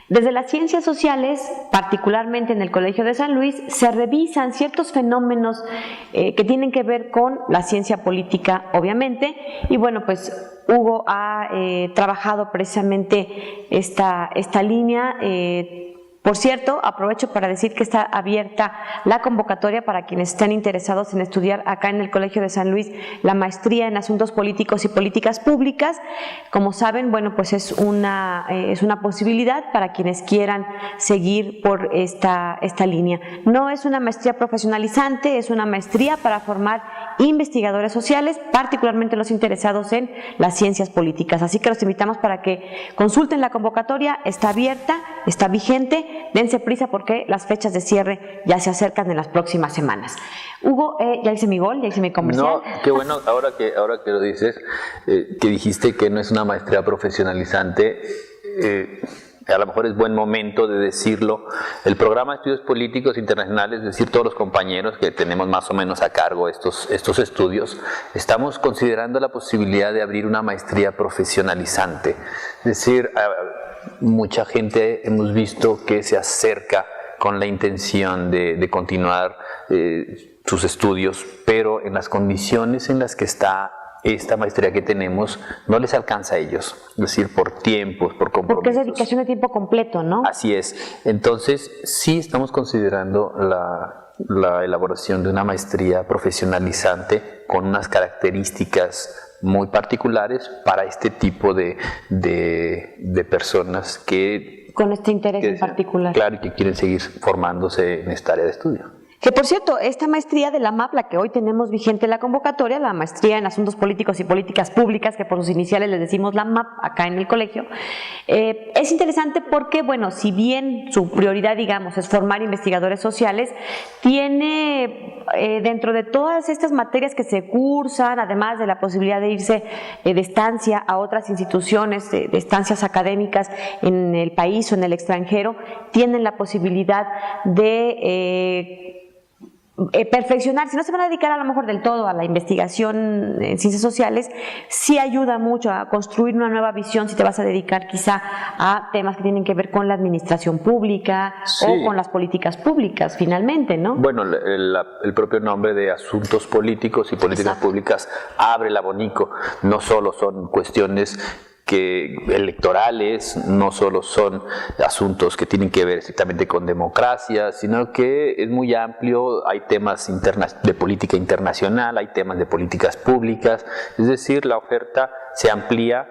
Desde las ciencias sociales, particularmente en el Colegio de San Luis, se revisan ciertos fenómenos que tienen que ver con la ciencia política, obviamente, y bueno, pues Hugo ha trabajado precisamente esta línea. Por cierto, aprovecho para decir que está abierta la convocatoria para quienes estén interesados en estudiar acá en el Colegio de San Luis la maestría en Asuntos Políticos y Políticas Públicas. Como saben, bueno, pues es una posibilidad para quienes quieran seguir por esta línea. No es una maestría profesionalizante, es una maestría para formar investigadores sociales, particularmente los interesados en las ciencias políticas. Así que los invitamos para que consulten la convocatoria, está abierta, está vigente. Dense prisa porque las fechas de cierre ya se acercan en las próximas semanas. Hugo, ya hice mi gol, ya hice mi comercial. No, qué bueno, ahora que lo dices, que dijiste que no es una maestría profesionalizante, a lo mejor es buen momento de decirlo. El programa de estudios políticos internacionales, es decir, todos los compañeros que tenemos más o menos a cargo estos estudios, estamos considerando la posibilidad de abrir una maestría profesionalizante. Es decir, mucha gente hemos visto que se acerca con la intención de continuar sus estudios, pero en las condiciones en las que está esta maestría que tenemos, no les alcanza a ellos, es decir, por tiempos, por compromisos. Porque es dedicación de tiempo completo, ¿no? Así es. Entonces, sí estamos considerando la elaboración de una maestría profesionalizante con unas características muy particulares para este tipo de personas que... Con este interés en particular. Claro, y que quieren seguir formándose en esta área de estudio. Que por cierto, esta maestría de la MAP, la que hoy tenemos vigente en la convocatoria, la maestría en Asuntos Políticos y Políticas Públicas, que por sus iniciales les decimos la MAP acá en el colegio, es interesante porque, bueno, si bien su prioridad, digamos, es formar investigadores sociales, tiene dentro de todas estas materias que se cursan, además de la posibilidad de irse de estancia a otras instituciones, de estancias académicas en el país o en el extranjero, tienen la posibilidad de perfeccionar. Si no se van a dedicar a lo mejor del todo a la investigación en ciencias sociales, sí ayuda mucho a construir una nueva visión si te vas a dedicar quizá a temas que tienen que ver con la administración pública, sí, o con las políticas públicas finalmente, ¿no? Bueno, el propio nombre de Asuntos Políticos y Políticas Exacto. Públicas abre el abanico. No solo son cuestiones electorales, no solo son asuntos que tienen que ver estrictamente con democracia, sino que es muy amplio, hay temas de política internacional, hay temas de políticas públicas, es decir, la oferta se amplía,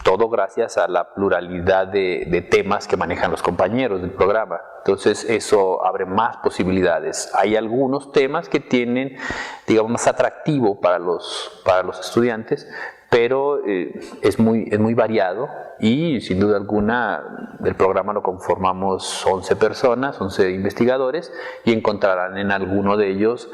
todo gracias a la pluralidad de temas que manejan los compañeros del programa. Entonces eso abre más posibilidades. Hay algunos temas que tienen, digamos, más atractivo para los estudiantes, pero es muy variado y sin duda alguna el programa lo conformamos 11 personas, 11 investigadores, y encontrarán en alguno de ellos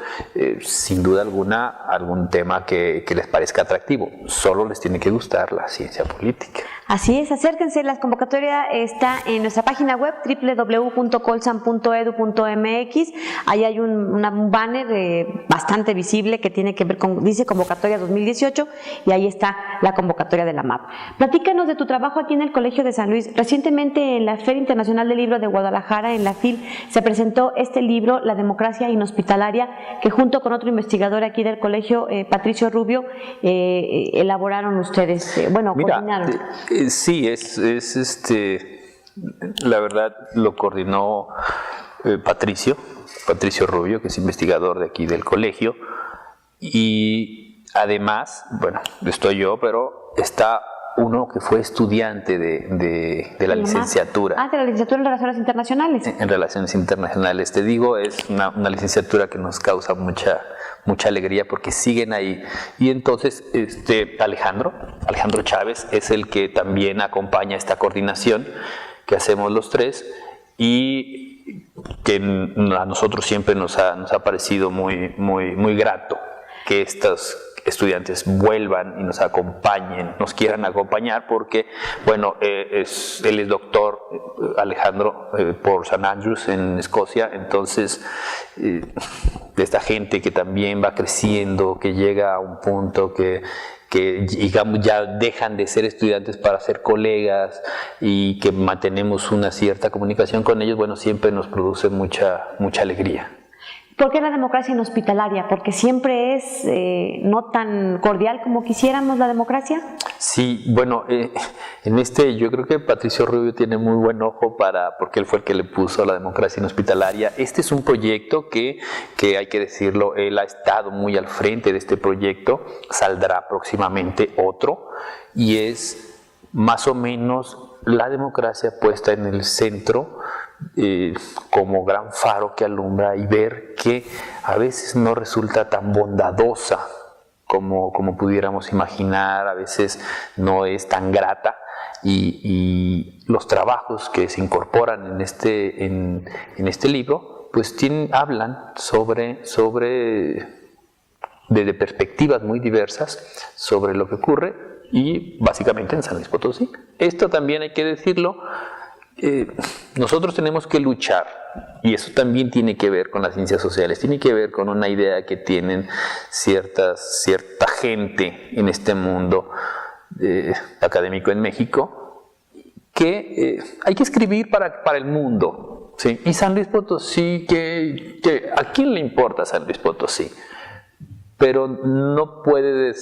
sin duda alguna algún tema que les parezca atractivo. Solo les tiene que gustar la ciencia política. Así es, acérquense, la convocatoria está en nuestra página web www.colsan.edu.mx. Ahí hay un banner bastante visible que tiene que ver con, dice convocatoria 2018, y ahí está la convocatoria de la MAP. Platícanos de tu trabajo aquí en el Colegio de San Luis. Recientemente en la Feria Internacional del Libro de Guadalajara, en la FIL, se presentó este libro, La democracia inhospitalaria, que junto con otro investigador aquí del colegio, Patricio Rubio, elaboraron ustedes, coordinaron. Sí, la verdad lo coordinó Patricio Rubio, que es investigador de aquí del colegio, y además, bueno, estoy yo, pero está uno que fue estudiante de la licenciatura. De la licenciatura en Relaciones Internacionales. En Relaciones Internacionales, te digo, es una licenciatura que nos causa mucha alegría porque siguen ahí. Y entonces Alejandro Chávez es el que también acompaña esta coordinación que hacemos los tres, y que a nosotros siempre nos ha parecido muy grato que estos estudiantes vuelvan y nos quieran acompañar, porque bueno, él es doctor, Alejandro, por St. Andrews en Escocia. Entonces de esta gente que también va creciendo, que llega a un punto que digamos ya dejan de ser estudiantes para ser colegas y que mantenemos una cierta comunicación con ellos, bueno, siempre nos produce mucha alegría. ¿Por qué la democracia inhospitalaria? ¿Porque siempre es no tan cordial como quisiéramos la democracia? Sí, bueno, yo creo que Patricio Rubio tiene muy buen ojo porque él fue el que le puso la democracia inhospitalaria. Este es un proyecto que hay que decirlo, él ha estado muy al frente de este proyecto, saldrá próximamente otro, y es más o menos la democracia puesta en el centro, como gran faro que alumbra, y ver que a veces no resulta tan bondadosa como pudiéramos imaginar, a veces no es tan grata, y los trabajos que se incorporan en este libro pues hablan de perspectivas muy diversas sobre lo que ocurre, y básicamente en San Luis Potosí. Esto también hay que decirlo, nosotros tenemos que luchar, y eso también tiene que ver con las ciencias sociales, tiene que ver con una idea que tienen cierta gente en este mundo académico en México, que hay que escribir para el mundo, ¿sí? Y San Luis Potosí, ¿a quién le importa San Luis Potosí? Pero no puede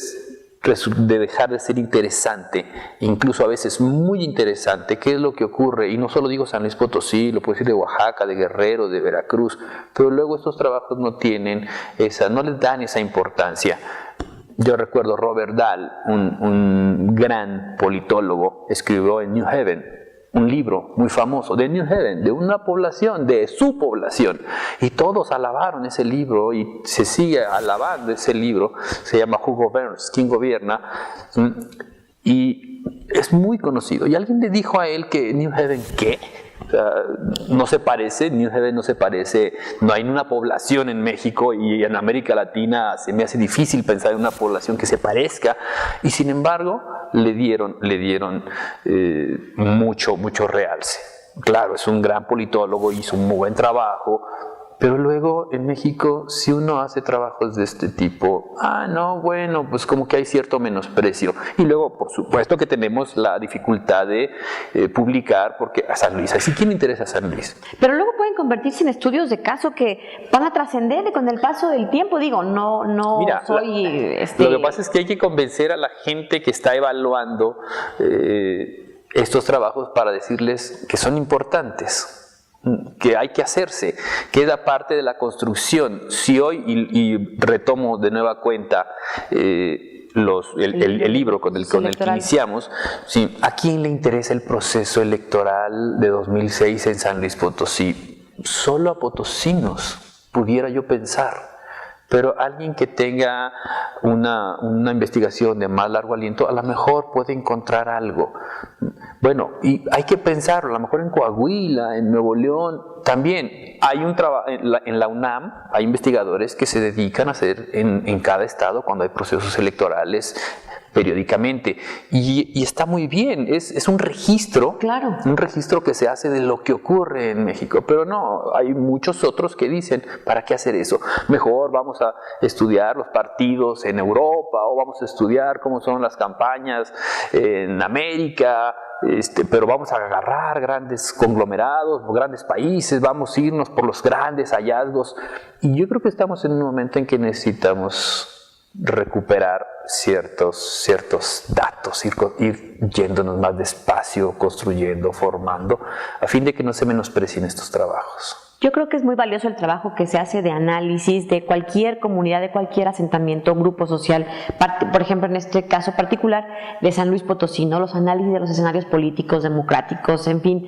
dejar de ser interesante, incluso a veces muy interesante, qué es lo que ocurre. Y no solo digo San Luis Potosí, lo puedo decir de Oaxaca, de Guerrero, de Veracruz, pero luego estos trabajos no les dan esa importancia. Yo recuerdo Robert Dahl, un gran politólogo, escribió en New Haven un libro muy famoso de New Haven, de una población, de su población, y todos alabaron ese libro, y se sigue alabando ese libro. Se llama Who Governs, ¿Quién gobierna? Y es muy conocido, y alguien le dijo a él que New Haven, ¿qué? O sea, no se parece, New Haven no se parece, no hay una población en México, y en América Latina se me hace difícil pensar en una población que se parezca, y sin embargo le dieron mucho realce. Claro, es un gran politólogo, hizo un muy buen trabajo, pero luego en México, si uno hace trabajos de este tipo, pues como que hay cierto menosprecio. Y luego, por supuesto que tenemos la dificultad de publicar, porque a San Luis, ¿así quién le interesa a San Luis? Pero luego pueden convertirse en estudios de caso que van a trascender con el paso del tiempo. Digo, Mira, lo que pasa es que hay que convencer a la gente que está evaluando estos trabajos para decirles que son importantes, que hay que hacerse, queda parte de la construcción. Si hoy, y retomo de nueva cuenta el libro con el que iniciamos, ¿sí? ¿A quién le interesa el proceso electoral de 2006 en San Luis Potosí? Solo a potosinos, pudiera yo pensar. Pero alguien que tenga una investigación de más largo aliento, a lo mejor puede encontrar algo. Bueno, y hay que pensarlo, a lo mejor en Coahuila, en Nuevo León, también hay un trabajo, en la UNAM hay investigadores que se dedican a hacer en cada estado, cuando hay procesos electorales, periódicamente, y está muy bien, es un registro, claro, un registro que se hace de lo que ocurre en México, pero no, hay muchos otros que dicen, ¿para qué hacer eso? Mejor vamos a estudiar los partidos en Europa, o vamos a estudiar cómo son las campañas en América, pero vamos a agarrar grandes conglomerados, grandes países, vamos a irnos por los grandes hallazgos, y yo creo que estamos en un momento en que necesitamos recuperar ciertos datos, ir yéndonos más despacio, construyendo, formando, a fin de que no se menosprecien estos trabajos. Yo creo que es muy valioso el trabajo que se hace de análisis de cualquier comunidad, de cualquier asentamiento, grupo social, por ejemplo en este caso particular de San Luis Potosí, ¿no? Los análisis de los escenarios políticos, democráticos, en fin,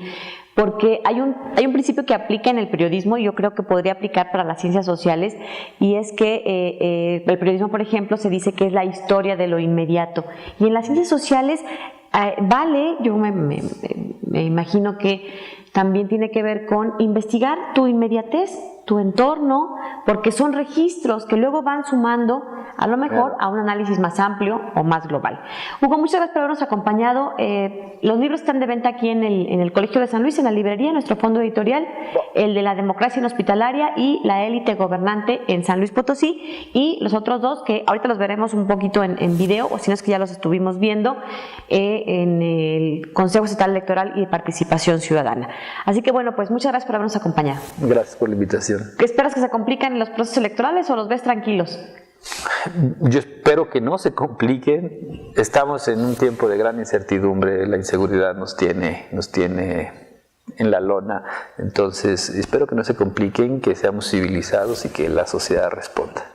porque hay un principio que aplica en el periodismo y yo creo que podría aplicar para las ciencias sociales, y es que el periodismo, por ejemplo, se dice que es la historia de lo inmediato, y en las ciencias sociales yo me imagino que también tiene que ver con investigar tu inmediatez, tu entorno, porque son registros que luego van sumando a lo mejor a un análisis más amplio o más global. Hugo, muchas gracias por habernos acompañado. Los libros están de venta aquí en el Colegio de San Luis, en la librería, nuestro fondo editorial, el de La democracia inhospitalaria y La élite gobernante en San Luis Potosí, y los otros dos que ahorita los veremos un poquito en video, o si no es que ya los estuvimos viendo en el Consejo Estatal Electoral y de Participación Ciudadana. Así que bueno, pues muchas gracias por habernos acompañado. Gracias por la invitación. ¿Esperas que se complican en los procesos electorales o los ves tranquilos? Yo espero que no se compliquen. Estamos en un tiempo de gran incertidumbre, la inseguridad nos tiene en la lona, entonces espero que no se compliquen, que seamos civilizados y que la sociedad responda.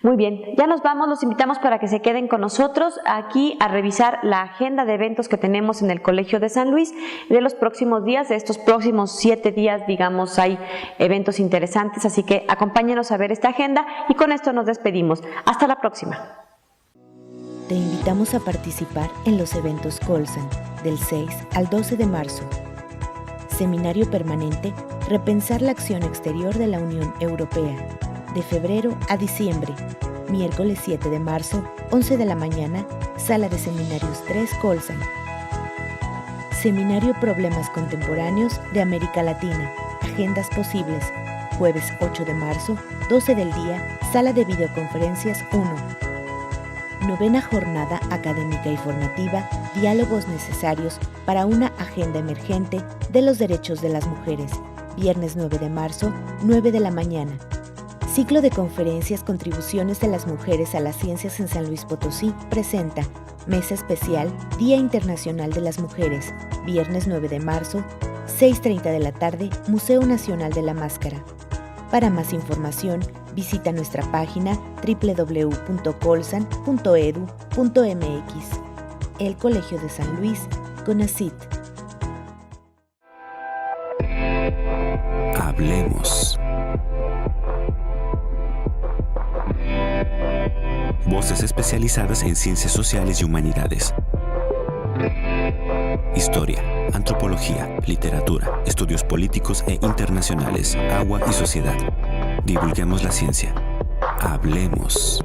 Muy bien, ya nos vamos, los invitamos para que se queden con nosotros aquí a revisar la agenda de eventos que tenemos en el Colegio de San Luis de los próximos días, de estos próximos 7 días, digamos, hay eventos interesantes, así que acompáñenos a ver esta agenda y con esto nos despedimos. Hasta la próxima. Te invitamos a participar en los eventos Colsan del 6 al 12 de marzo. Seminario permanente Repensar la acción exterior de la Unión Europea, de febrero a diciembre, miércoles 7 de marzo, 11 de la mañana, Sala de Seminarios 3 Colsan. Seminario Problemas Contemporáneos de América Latina, Agendas Posibles, jueves 8 de marzo, 12 del día, Sala de Videoconferencias 1. Novena Jornada Académica y Formativa, Diálogos Necesarios para una Agenda Emergente de los Derechos de las Mujeres, viernes 9 de marzo, 9 de la mañana. Ciclo de conferencias Contribuciones de las Mujeres a las Ciencias en San Luis Potosí presenta Mesa Especial Día Internacional de las Mujeres, viernes 9 de marzo, 6:30 de la tarde, Museo Nacional de la Máscara. Para más información, visita nuestra página www.colsan.edu.mx. El Colegio de San Luis, CONACYT. Hablemos. Voces especializadas en ciencias sociales y humanidades. Historia, antropología, literatura, estudios políticos e internacionales, agua y sociedad. Divulguemos la ciencia. Hablemos.